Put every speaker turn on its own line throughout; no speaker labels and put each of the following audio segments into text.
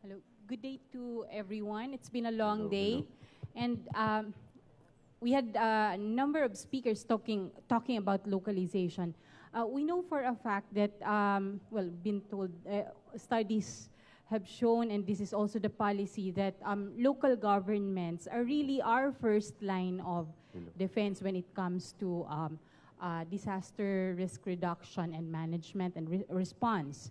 Hello. Good day to everyone. It's been a long day. And we had a number of speakers talking about localization. We know for a fact that, been told, studies have shown, and this is also the policy, that local governments are really our first line of defense when it comes to disaster risk reduction and management and response.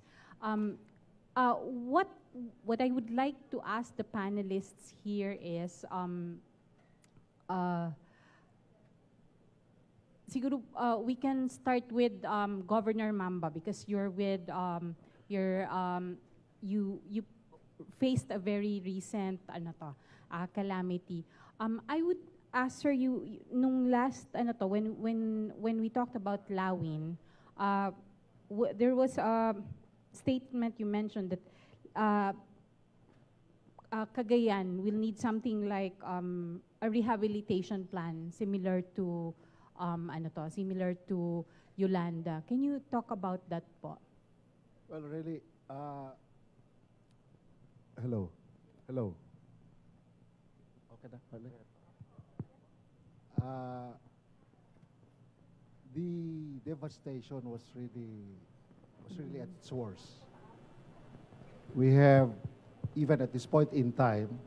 What I would like to ask the panelists here is, siguro we can start with Governor Mamba, because you're with you faced a very recent calamity. I would ask her, nung last when we talked about Lawin, there was a statement you mentioned that Cagayan will need something like a rehabilitation plan similar to similar to Yolanda. Can you talk about that po?
Well, really, hello. Okay na, pala. The devastation was really at its worst. We have, even at this point in time,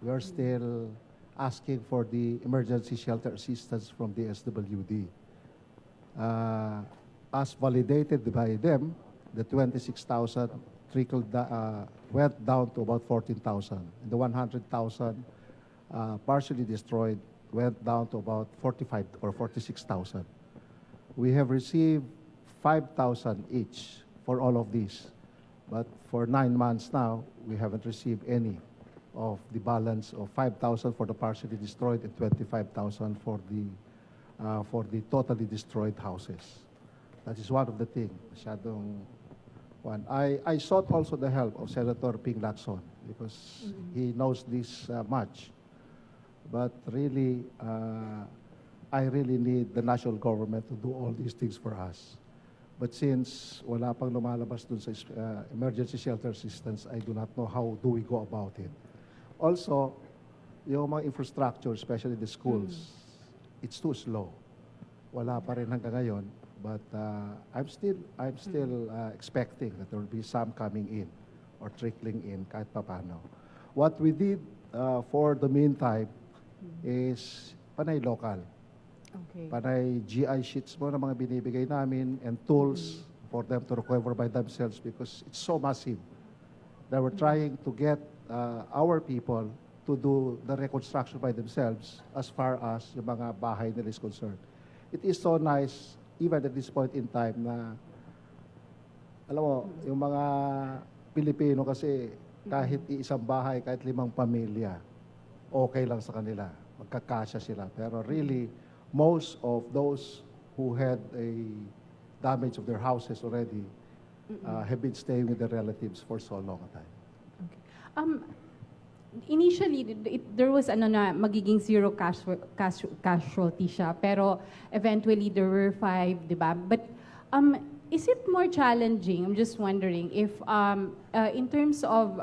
we are still asking for the emergency shelter assistance from the SWD. As validated by them, the 26,000 went down to about 14,000. And the 100,000 partially destroyed went down to about 45 or 46,000. We have received 5,000 each for all of these. But for 9 months now, we haven't received any of the balance of 5,000 for the partially destroyed and 25,000 for the totally destroyed houses. That is one of the things. I sought also the help of Senator Ping Lacson because he knows this much. But really, I really need the national government to do all these things for us. But since wala pang lumalabas dun sa emergency shelter assistance, I do not know how do we go about it. Also, yung mga infrastructure, especially the schools, it's too slow. Wala pa rin hanggang ngayon. But I'm still expecting that there will be some coming in or trickling in kahit papano. What we did for the meantime is panay local.
Okay.
Panay GI sheets mo na mga binibigay namin and tools for them to recover by themselves because it's so massive that we're trying to get our people to do the reconstruction by themselves as far as yung mga bahay nila is concerned. It is so nice, even at this point in time, na alam mo, yung mga Pilipino kasi kahit isang bahay, kahit 5 pamilya, okay lang sa kanila. Magkakasya sila. Pero really, most of those who had a damage of their houses already have been staying with their relatives for so long a time.
Okay. Initially, there was magiging zero casualty siya, pero eventually there were 5, di ba? But is it more challenging? I'm just wondering if in terms of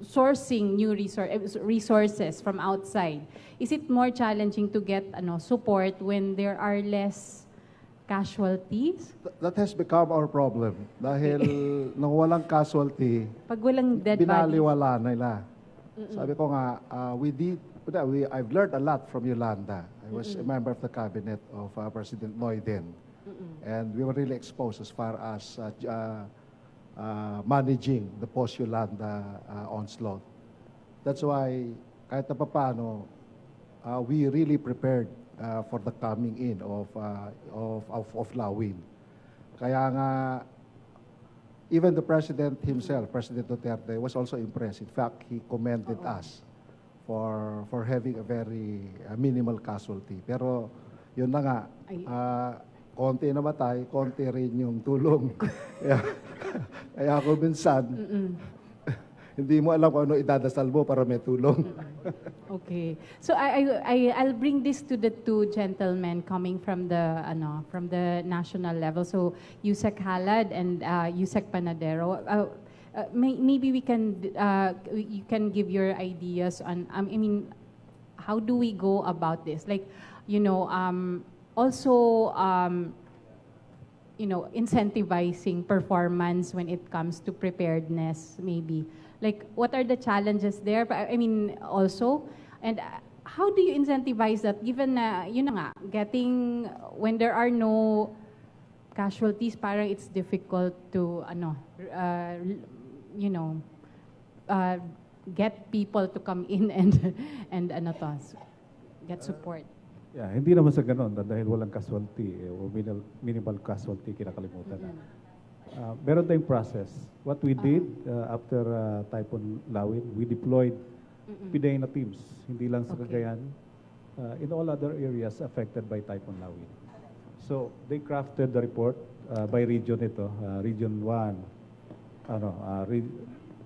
sourcing new resources from outside, is it more challenging to get support when there are less casualties?
That has become our problem. Dahil nung walang casualty,
pag walang dead
binaliwala nila. Sabi ko nga, I've learned a lot from Yolanda. I was a member of the cabinet of President Noy then. And we were really exposed as far as managing the post-Yolanda onslaught. That's why, kahit na paano, we really prepared for the coming in of Lawin. Kaya nga, even the President himself, President Duterte, was also impressed. In fact, he commended us for having a very minimal casualty. Pero yun na nga, konti namatay, konti rin yung tulong. Kaya ako minsan, hindi mo alam kung ano idadasal mo para may tulong.
Okay. So I'll bring this to the two gentlemen coming from the national level. So Yusek Halad and Yusek Panadero. maybe we can, you can give your ideas on, I mean, how do we go about this? Like, also, incentivizing performance when it comes to preparedness, maybe. Like, what are the challenges there? I mean, also, and how do you incentivize that given na, getting, when there are no casualties, parang it's difficult to, get people to come in and get support.
Yeah, hindi naman sa ganon dahil walang casualty o minimal casualty kinakalimutan na. Meron tayong process. What we did after Typhoon Lawin, we deployed PPDO teams, hindi lang sa Cagayan, in all other areas affected by Typhoon Lawin. So they crafted the report by region ito, Region 1,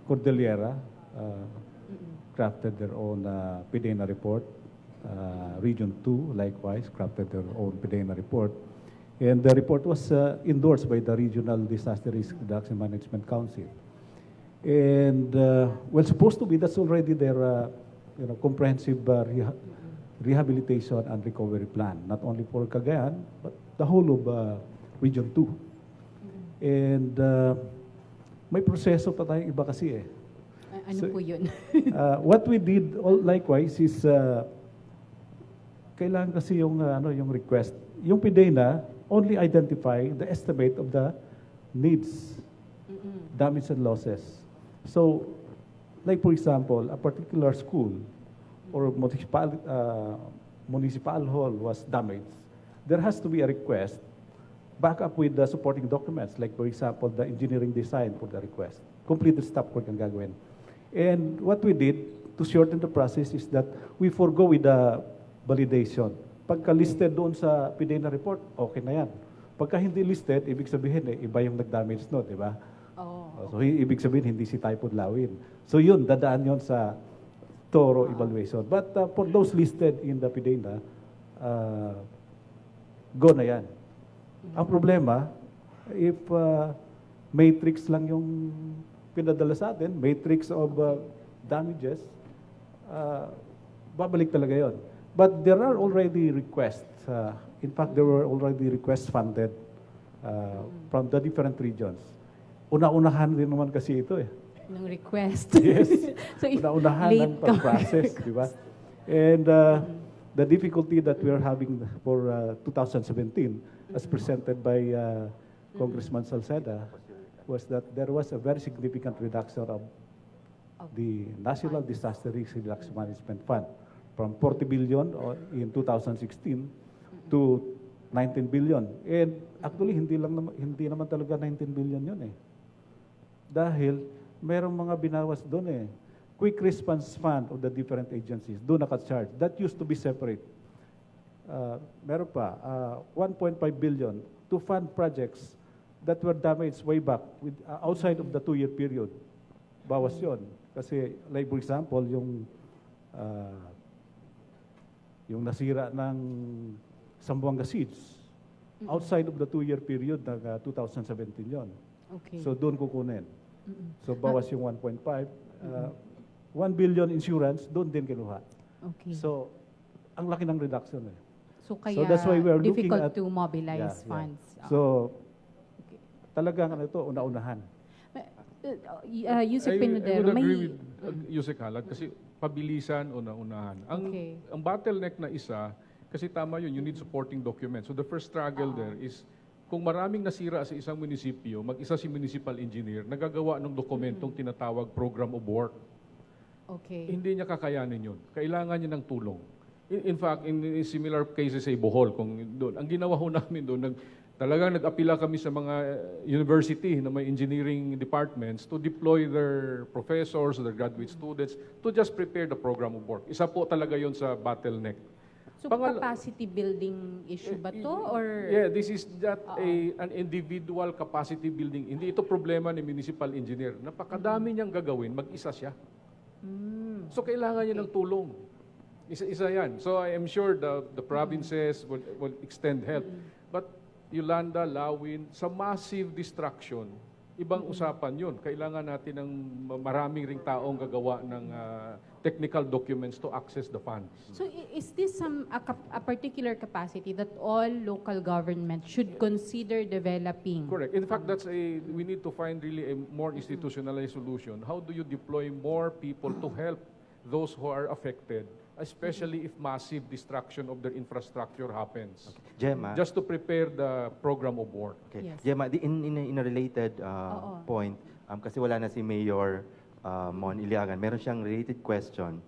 Cordillera crafted their own PPDO report. Region 2, likewise, crafted their own PPDO report. And the report was endorsed by the Regional Disaster Risk Reduction Management Council. And supposed to be, that's already their comprehensive rehabilitation and recovery plan, not only for Cagayan, but the whole of Region 2. And may proseso pa tayong iba kasi eh.
Ano po yun?
What we did, likewise, is kailangan kasi yung request. Yung PDENA only identify the estimate of the needs, damage and losses. So, like for example, a particular school or municipal hall was damaged. There has to be a request back up with the supporting documents, like for example, the engineering design for the request. Completed stop work ang gagawin. And what we did to shorten the process is that we forgo with the validation. Pagka listed doon sa PDENA report, okay na yan. Pagka hindi listed, ibig sabihin iba yung nag-damage no, di ba? So ibig sabihin hindi si Typhoon Lawin. So yun, dadaan yun sa thorough evaluation. But for those listed in the PDENA, go na yan. Ang problema, if matrix lang yung pinadala sa atin, matrix of damages, babalik talaga yon. But there are already requests. In fact, there were already requests funded from the different regions. Una-unahan din naman kasi ito eh.
Ng request.
Yes.
So
una-unahan ng process, di ba? And the difficulty that we are having for 2017, as presented by Congressman Salceda, was that there was a very significant reduction of the National Disaster Risk Reduction Management Fund from 40 billion in 2016 to 19 billion. And actually, hindi naman talaga 19 billion yun eh. Dahil merong mga binawas doon eh. Quick Response Fund of the different agencies, doon naka-charge. That used to be separate. Meron pa, 1.5 billion to fund projects that were damaged way back outside of the 2-year period. Bawas yun. Kasi, like for example, yung nasira ng Zamboanga Siege, outside of the 2-year period ng 2017 yon.
Okay.
So doon kukunin. So bawas yung 1.5. 1 billion insurance, doon din kinuha.
Okay.
So, ang laki ng reduction eh.
So kaya
that's why we are looking
difficult
at,
to mobilize funds.
So, talagang ito, una-unahan.
Yusek
I
Pinudero,
would agree with Yusek Halad kasi pabilisan o naunahan. Ang bottleneck na isa, kasi tama yun, you need supporting documents. So the first struggle there is, kung maraming nasira sa isang munisipyo, mag-isa si municipal engineer, nagagawa ng dokumentong tinatawag program of work.
Okay.
Hindi niya kakayanin yun. Kailangan niya ng tulong. In fact, in similar cases sa Bohol, kung doon, ang ginawa ho namin doon, talagang nag-apila kami sa mga university na may engineering departments to deploy their professors, their graduate students to just prepare the program of work. Isa po talaga yon sa bottleneck.
So capacity building issue ba to? Or?
Yeah, this is not an individual capacity building. Hindi ito problema ni municipal engineer. Napakadami niyang gagawin, mag-isa siya. So kailangan niya ng tulong. Isa yan. So I am sure the provinces will extend help. But Yolanda, Lawin, sa massive destruction, ibang usapan yun. Kailangan natin ng maraming ring taong gagawa ng technical documents to access the funds.
So is this a particular capacity that all local governments should consider developing?
Correct. In fact, we need to find really a more institutionalized solution. How do you deploy more people to help those who are affected, especially if massive destruction of their infrastructure happens?
Gemma,
Just to prepare the program of work.
okay.
Yes.
Gemma, in a related point, kasi wala na si Mayor Mon Iliagan, meron siyang related question.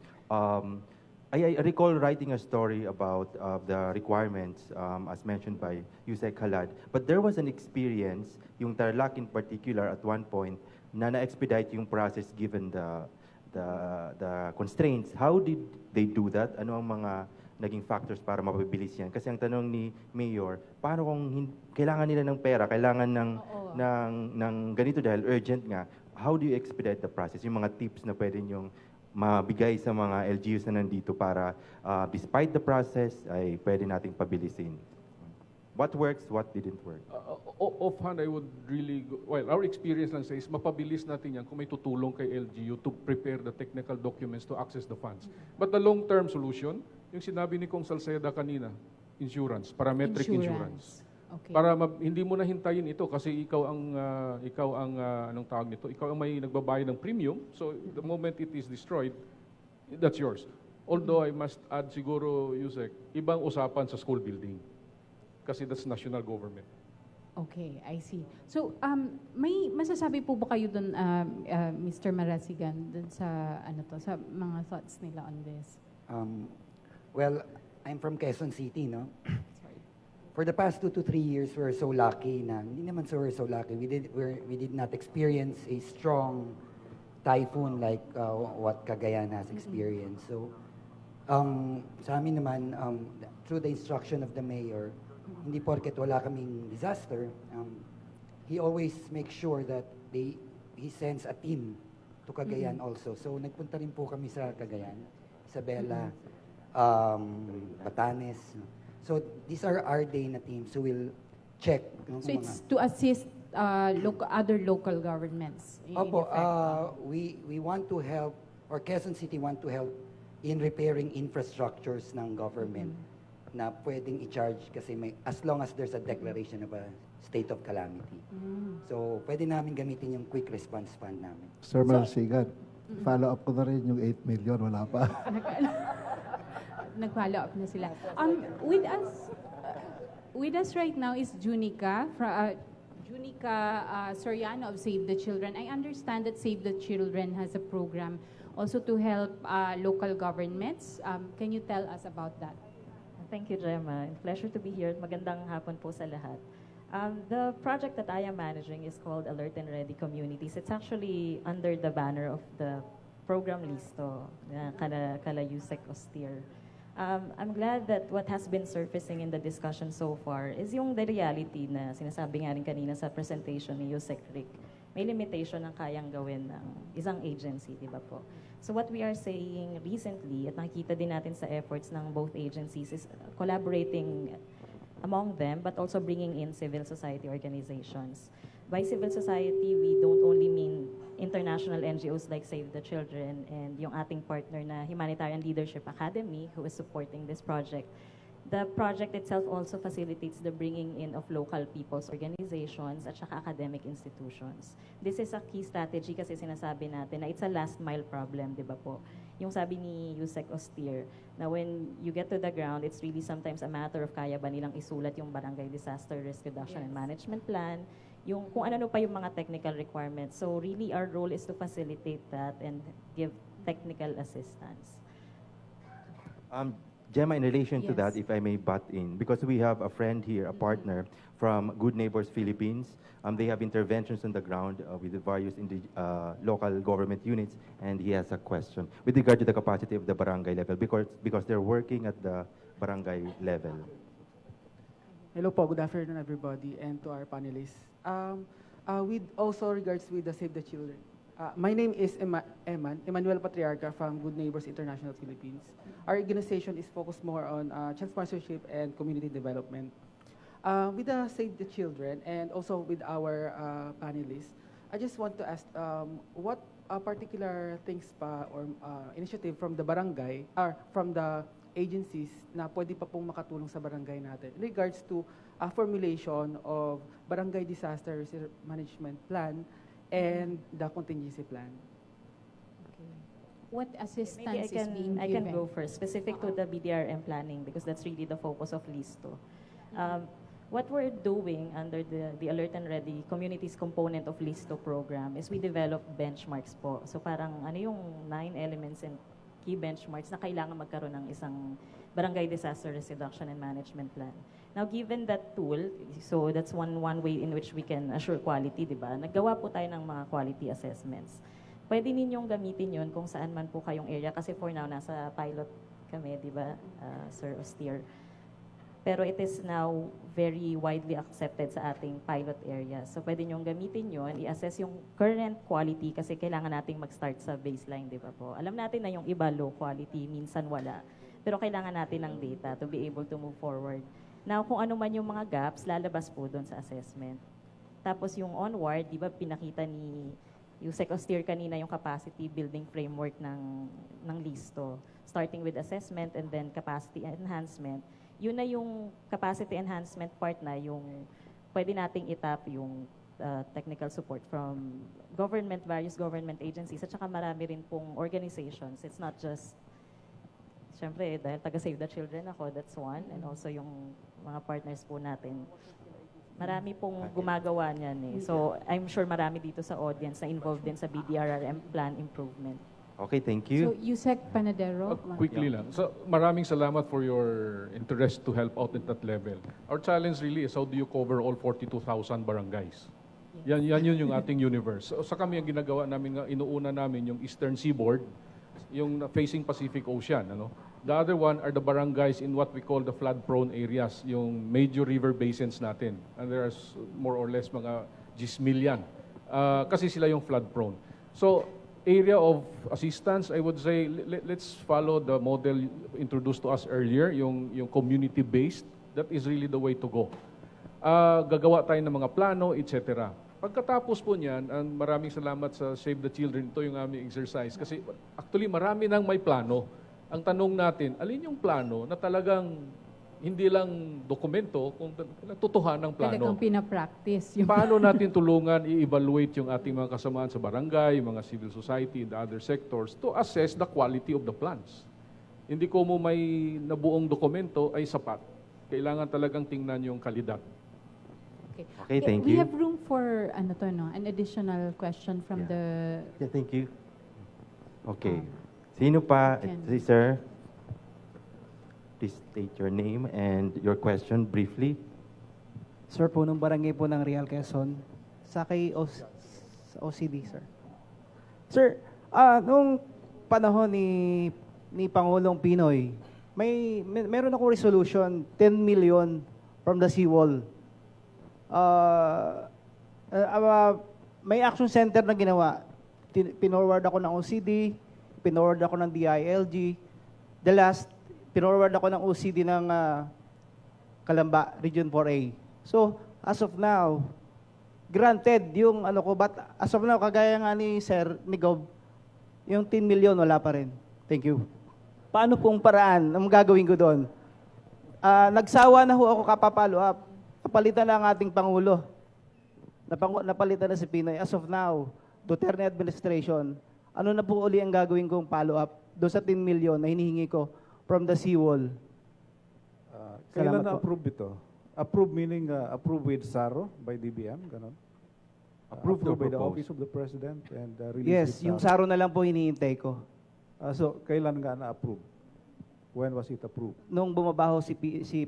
I recall writing a story about the requirements as mentioned by Yusek Halad, but there was an experience, yung Tarlac in particular at one point, na na-expedite yung process given the constraints. How did they do that? Ano ang mga naging factors para mapabilis yan? Kasi ang tanong ni Mayor, paano kung kailangan nila ng pera, kailangan ng ganito dahil urgent nga, how do you expedite the process? Yung mga tips na pwede nyong mabigay sa mga LGUs na nandito para despite the process ay pwede nating pabilisin. What works, what didn't work?
Offhand, I would really, our experience lang says, mapabilis natin yan kung may tutulong kay LGU to prepare the technical documents to access the funds. But the long-term solution, yung sinabi ni Kong Salceda kanina, insurance, parametric insurance.
Okay.
Para hindi mo na hintayin ito kasi ikaw ang anong tawag nito, ikaw ang may nagbabayad ng premium. So the moment it is destroyed, that's yours. Although I must add siguro, Yusek, ibang usapan sa school building. Kasi that's national government.
Okay, I see. So, may masasabi po ba kayo doon, Mr. Marasigan, doon sa sa mga thoughts nila on this?
Well, I'm from Quezon City, no?
Sorry.
For the past 2 to 3 years, we're so lucky na, hindi naman we're so lucky. We did not experience a strong typhoon like what Cagayan has experienced. So, sa amin naman, through the instruction of the mayor, hindi porket wala kaming disaster, he always makes sure that he sends a team to Cagayan also. So, nagpunta rin po kami sa Cagayan, Isabela, Batanes. So, these are our day na teams who will check.
So it's to assist other local governments.
Opo, we want to help, or Quezon City want to help in repairing infrastructures ng government na pwedeng i-charge kasi as long as there's a declaration of a state of calamity. So, pwede namin gamitin yung quick response fund namin.
Sir Marasigan, follow up ko na rin yung 8 million, wala pa.
Nag-follow up na sila. With us right now is Junica Soriano of Save the Children. I understand that Save the Children has a program also to help local governments. Can you tell us about that?
Thank you, Gemma. Pleasure to be here. Magandang hapon po sa lahat. The project that I am managing is called Alert and Ready Communities. It's actually under the banner of the program Listo, kala Yusek Austere. I'm glad that what has been surfacing in the discussion so far is yung the reality na sinasabi nga rin kanina sa presentation ni Yusek Rick. May limitation ang kayang gawin ng isang agency, di ba po? So what we are saying recently, at nakikita din natin sa efforts ng both agencies, is collaborating among them, but also bringing in civil society organizations. By civil society, we don't only mean international NGOs like Save the Children and yung ating partner na Humanitarian Leadership Academy who is supporting this project. The project itself also facilitates the bringing in of local people's organizations at saka academic institutions. This is a key strategy kasi sinasabi natin na it's a last mile problem, di ba po? Yung sabi ni Yusek Austere, na when you get to the ground, it's really sometimes a matter of kaya ba nilang isulat yung barangay disaster risk reduction and management plan, yung kung ano pa yung mga technical requirements. So really our role is to facilitate that and give technical assistance.
Gemma, in relation to
Yes.
that, if I may butt in, because we have a friend here, a partner from Good Neighbors Philippines. They have interventions on the ground with the various local government units, and he has a question with regard to the capacity of the barangay level, because they're working at the barangay level.
Hello po, good afternoon everybody, and to our panelists. With also regards with the Save the Children. My name is Emmanuel Patriarca from Good Neighbors International Philippines. Our organization is focused more on child sponsorship and community development. With the Save the Children and also with our panelists, I just want to ask, what particular things pa or initiative from the barangay or from the agencies na pwede pa pong makatulong sa barangay natin in regards to formulation of barangay disaster management plan and the contingency plan?
What
Maybe
assistance is being
I
given?
can go first, specific to the BDRM planning, because that's really the focus of LISTO. What we're doing under the Alert and Ready Communities component of LISTO program is we develop benchmarks po. So parang ano yung 9 elements and key benchmarks na kailangan magkaroon ng isang barangay disaster risk reduction and management plan. Now, given that tool, so that's one way in which we can assure quality, di ba? Naggawa po tayo ng mga quality assessments. Pwede ninyong gamitin yun kung saan man po kayong area, kasi for now, nasa pilot kami, di ba, Sir Austere. Pero it is now very widely accepted sa ating pilot area. So pwede nyong gamitin yun, i-assess yung current quality kasi kailangan nating mag-start sa baseline, di ba po? Alam natin na yung iba low quality, minsan wala. Pero kailangan natin ng data to be able to move forward. Now, kung ano man yung mga gaps, lalabas po doon sa assessment. Tapos yung onward, di ba pinakita ni Yusek Austere kanina yung capacity building framework ng LISTO. Starting with assessment and then capacity enhancement. Yun na yung capacity enhancement part na yung pwede nating itap yung technical support from various government agencies at saka marami rin pong organizations. It's not just, syempre, dahil taga-Save the Children ako, that's one. And also yung mga partners po natin. Marami pong gumagawa niyan eh. So, I'm sure marami dito sa audience na involved din sa BDRRM plan improvement.
Okay, thank
So,
you.
Yusek Panadero.
Quickly lang. So, maraming salamat for your interest to help out at that level. Our challenge really is how do you cover all 42,000 barangays? Yan yun yung ating universe. So, sa kami ang ginagawa namin, inuuna namin yung Eastern Seaboard, yung facing Pacific Ocean. Ano? The other one are the barangays in what we call the flood-prone areas, yung major river basins natin. And there's more or less mga 10 million. Kasi sila yung flood-prone. So, area of assistance, I would say, let's follow the model introduced to us earlier, yung community-based. That is really the way to go. Gagawa tayo ng mga plano, etc. Pagkatapos po niyan, maraming salamat sa Save the Children. Ito yung aming exercise. Kasi actually, marami nang may plano. Ang tanong natin, alin yung plano na talagang hindi lang dokumento, kung totohanan ng plano.
Talagang pinapractice. Yung
Paano natin tulungan i-evaluate yung ating mga kasamaan sa barangay, mga civil society, the other sectors to assess the quality of the plans. Hindi ko mo may nabuong dokumento ay sapat. Kailangan talagang tingnan yung kalidad.
Okay, thank
We
you.
have room for an additional question from the...
Yeah, thank you. Okay. Sino pa? Si Sir. Please state your name and your question briefly.
Sir po, nung barangay po ng Real Quezon, sa OCD, sir. Sir, nung panahon ni Pangulong Pinoy, meron akong resolution, 10 million from the seawall. May action center na ginawa. Pinorward ako ng OCD, pinorward ako ng DILG. The last, pinorward ako ng OCD ng Calamba, Region 4A. So, as of now, granted yung but as of now, kagaya nga ni Sir, ni Gob, yung 10 million wala pa rin. Thank you. Paano pong paraan ang gagawin ko doon? Nagsawa na ho ako kapapalo up. Napalitan na ang ating Pangulo. Napalitan na si Pinoy. As of now, Duterte administration, ano na po uli ang gagawin kong follow up doon sa 10 million na hinihingi ko from the seawall?
Kailan
Salamat po.
na-approve ito? Approve meaning approve with SARO by DBM, ganon?
Approve or
by the
propose?
Office of the President and release
Yes,
with
yung SARO na lang po hinihintay ko.
So, kailan nga na-approve? When was it approved?
Nung bumabaho si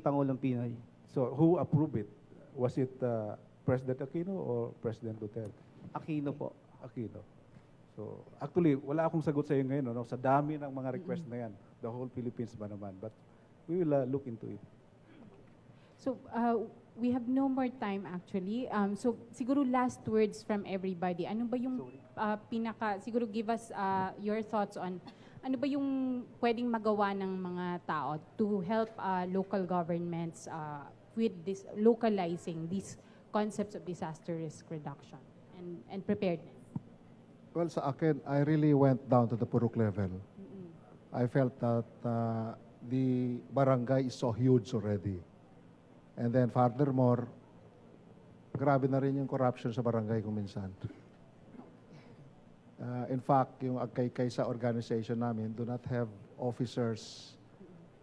Pangulong Pinoy.
So, who approved it? Was it President Aquino or President Duterte?
Aquino po.
Aquino. So, actually, wala akong sagot sa iyo ngayon, no? Sa dami ng mga request na yan. The whole Philippines ba naman? But we will look into it.
So, we have no more time actually. So, siguro last words from everybody. Ano ba yung siguro give us your thoughts on ano ba yung pwedeng magawa ng mga tao to help local governments with this localizing these concepts of disaster risk reduction and preparedness?
Well, sa akin, I really went down to the purok level. I felt that the barangay is so huge already. And then furthermore, grabe na rin yung corruption sa barangay kung minsan. In fact, yung agkay-kay sa organization namin do not have officers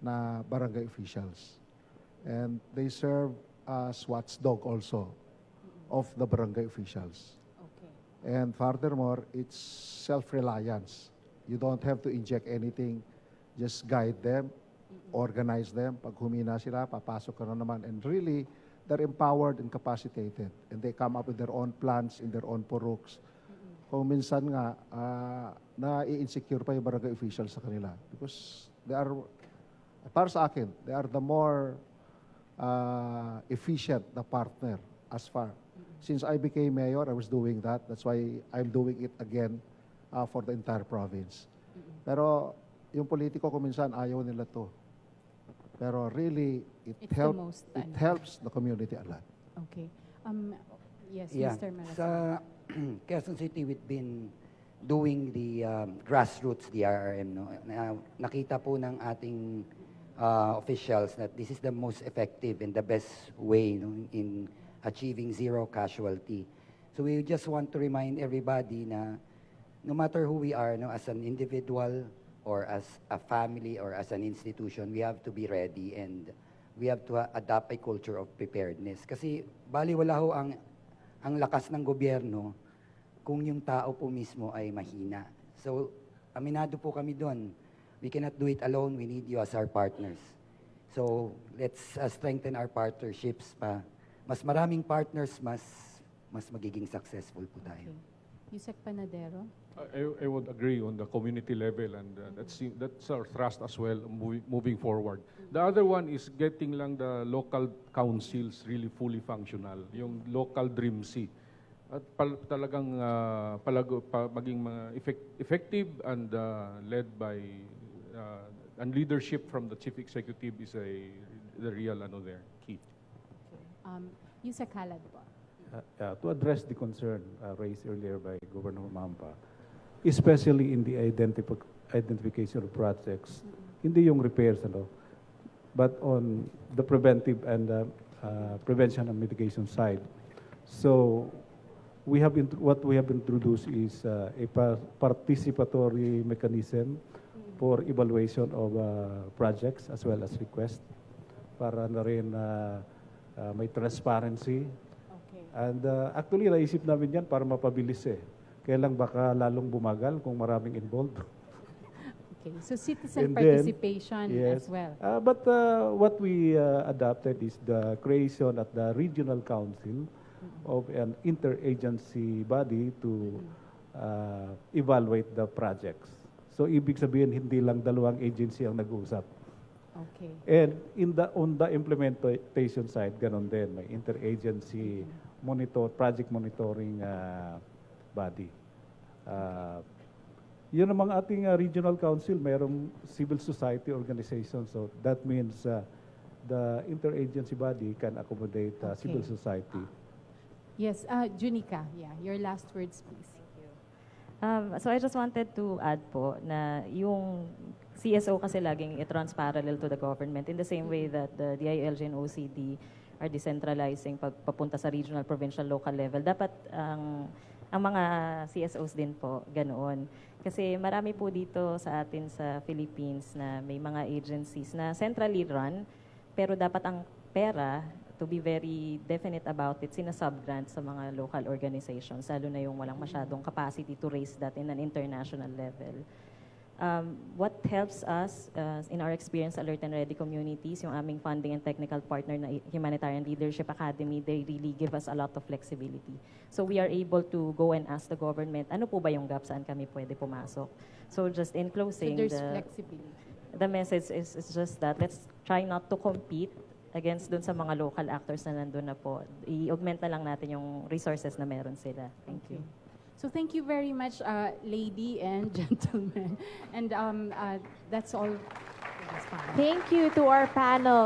na barangay officials. And they serve as watchdog also of the barangay officials.
Okay.
And furthermore, it's self-reliance. You don't have to inject anything. Just guide them, organize them. Pag humina sila, papasok ka na naman. And really, they're empowered and capacitated. And they come up with their own plans in their own puruks. Kung minsan nga, na-insecure pa yung barangay officials sa kanila. Because they are, para sa akin, they are the more efficient na partner as far. Since I became mayor, I was doing that. That's why I'm doing it again for the entire province. Pero yung politiko kung minsan ayaw nila to. Pero really, it helps the community a lot.
Okay. Yes,
Yeah.
Mr. Malasa.
Sa Quezon City, we've been doing the grassroots DRRM. No? Nakita po ng ating officials that this is the most effective and the best way, no, in achieving zero casualty. So we just want to remind everybody na no matter who we are, no, as an individual or as a family or as an institution, we have to be ready and we have to adopt a culture of preparedness. Kasi baliwala ho ang lakas ng gobyerno kung yung tao po mismo ay mahina. So aminado po kami doon. We cannot do it alone. We need you as our partners. So let's strengthen our partnerships pa. Mas maraming partners, mas magiging successful po tayo.
Okay. Yusek Panadero?
I would agree on the community level, and that's our thrust as well moving forward. The other one is getting lang the local councils really fully functional, yung local dream C. At talagang maging effective and led by and leadership from the chief executive is the real key.
Yusek Halad po.
To address the concern raised earlier by Governor Mampa, especially in the identification of projects, hindi yung repairs, but on the preventive and prevention and mitigation side. So what we have introduced is a participatory mechanism for evaluation of projects as well as requests para na rin may transparency.
Okay.
And actually, naisip namin yan para mapabilis Kaya lang baka lalong bumagal kung maraming involved.
Okay, so citizen participation as well.
But what we adopted is the creation at the regional council of an interagency body to evaluate the projects. So ibig sabihin hindi lang dalawang agency ang nag-uusap.
Okay.
And on the implementation side, ganon din, may interagency project monitoring body. Yun ang mga ating regional council, mayroong civil society organization. So that means the interagency body can accommodate civil society.
Yes, Junica, your last words, please.
So I just wanted to add po na yung CSO kasi laging it runs parallel to the government in the same way that the DILG and OCD are decentralizing papunta sa regional, provincial, local level. Dapat ang mga CSOs din po ganoon. Kasi marami po dito sa atin sa Philippines na may mga agencies na centrally run, pero dapat ang pera, to be very definite about it, sinasubgrant sa mga local organizations, lalo na yung walang masyadong capacity to raise that in an international level. What helps us in our experience, Alert and Ready communities, yung aming funding and technical partner na Humanitarian Leadership Academy, they really give us a lot of flexibility. So we are able to go and ask the government, ano po ba yung gap, saan kami pwede pumasok? So just in closing,
So there's flexibility.
The message is just that let's try not to compete against dun sa mga local actors na nandun na po. I-augment na lang natin yung resources na meron sila. Thank you.
So thank you very much, lady and gentlemen. And that's all.
Thank you to our panel.